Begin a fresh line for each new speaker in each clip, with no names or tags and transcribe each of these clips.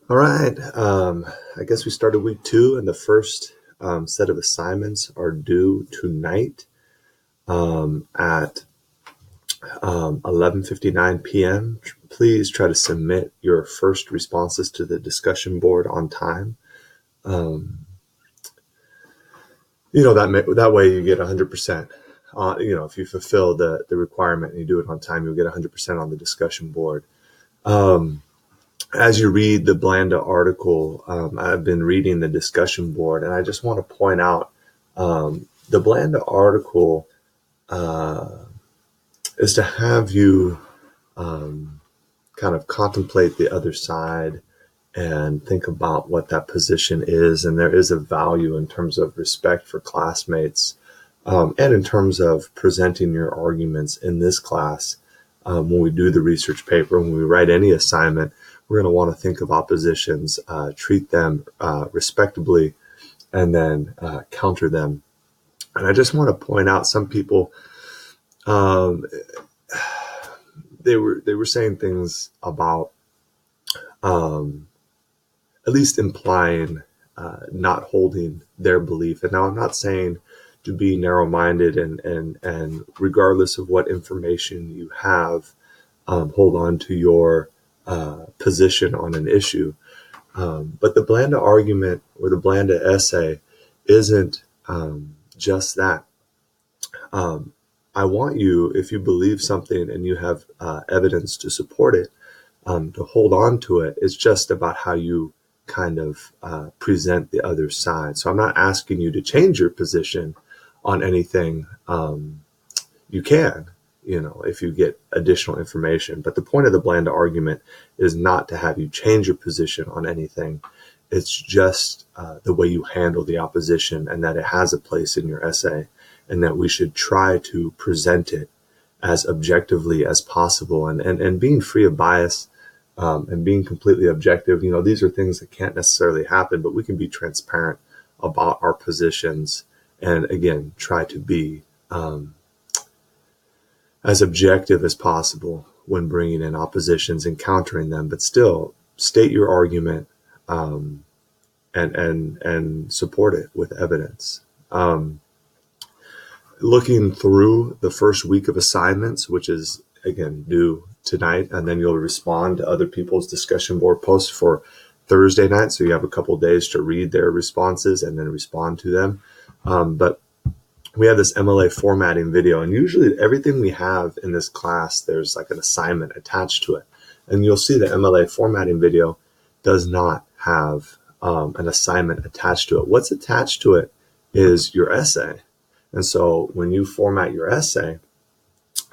All right. I guess we started week 2, and the first set of assignments are due tonight at 11:59 p.m. Please try to submit your first responses to the discussion board on time. Um, that way you get 100%. If you fulfill the requirement and you do it on time, you'll get 100% on the discussion board. Um, as you read the Blanda article, I've been reading the discussion board, and I just want to point out the Blanda article uh, is to have you um, kind of contemplate the other side and think about what that position is. And there is a value in terms of respect for classmates and in terms of presenting your arguments in this class. When we do the research paper, when we write any assignment, we're going to want to think of oppositions, treat them respectably, and then counter them. And I just want to point out some people, um, they were saying things about um, at least implying not holding their belief. And now I'm not saying to be narrow-minded and regardless of what information you have, hold on to your position on an issue. But the Blanda argument or the Blanda essay isn't just that. Um, I want you, if you believe something and you have evidence to support it, to hold on to it. It's just about how you kind of present the other side. So I'm not asking you to change your position on anything. You can, if you get additional information. But the point of the Blanda argument is not to have you change your position on anything. It's just the way you handle the opposition, and that it has a place in your essay, and that we should try to present it as objectively as possible, and being free of bias, and being completely objective. These are things that can't necessarily happen, but we can be transparent about our positions, and again, try to be as objective as possible when bringing in oppositions and countering them, but still state your argument, and support it with evidence. Looking through the first week of assignments, which is again due tonight, and then you'll respond to other people's discussion board posts for Thursday night. So you have a couple of days to read their responses and then respond to them. But we have this MLA formatting video, and usually everything we have in this class, there's like an assignment attached to it. And you'll see the MLA formatting video does not have an assignment attached to it. What's attached to it is your essay. And so when you format your essay,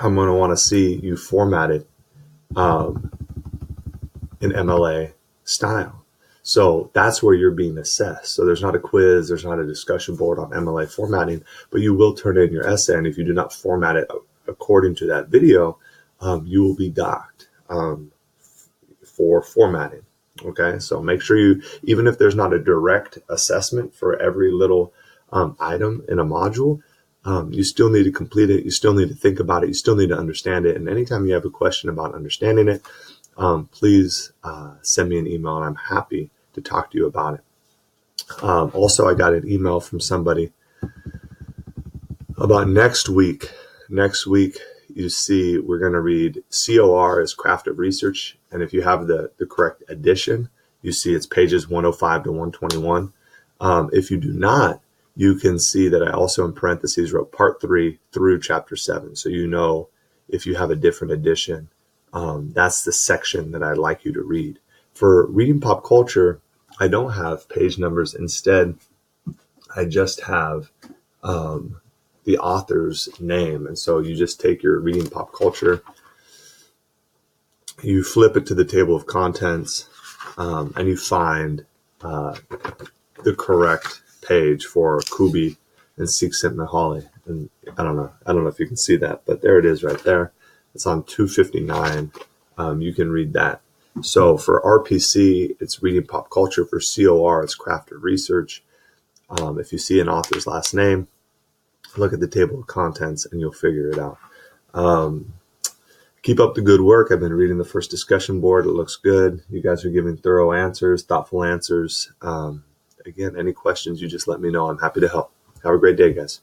I'm going to want to see you format it in MLA style. So that's where you're being assessed. So there's not a quiz, there's not a discussion board on MLA formatting, but you will turn in your essay. And if you do not format it according to that video, you will be docked for formatting. Okay, so make sure you, even if there's not a direct assessment for every little item in a module, you still need to complete it. You still need to think about it. You still need to understand it. And anytime you have a question about understanding it, please send me an email, and I'm happy to talk to you about it. Also, I got an email from somebody about next week. Next week, you see, we're going to read COR as Craft of Research. And if you have the correct edition, you see it's pages 105 to 121. If you do not, you can see that I also in parentheses wrote part 3 through chapter 7. So if you have a different edition, that's the section that I'd like you to read. For reading pop culture, I don't have page numbers. Instead, I just have the author's name. And so you just take your reading pop culture, you flip it to the table of contents, and you find the correct page for Kubi and Sixcent Mahali. And I don't know if you can see that, but there it is right there. It's on 259. You can read that. So for RPC, it's reading pop culture. For COR, it's craft of research. If you see an author's last name, look at the table of contents and you'll figure it out. Keep up the good work. I've been reading the first discussion board. It looks good. You guys are giving thorough answers, thoughtful answers. Again, any questions, you just let me know. I'm happy to help. Have a great day, guys.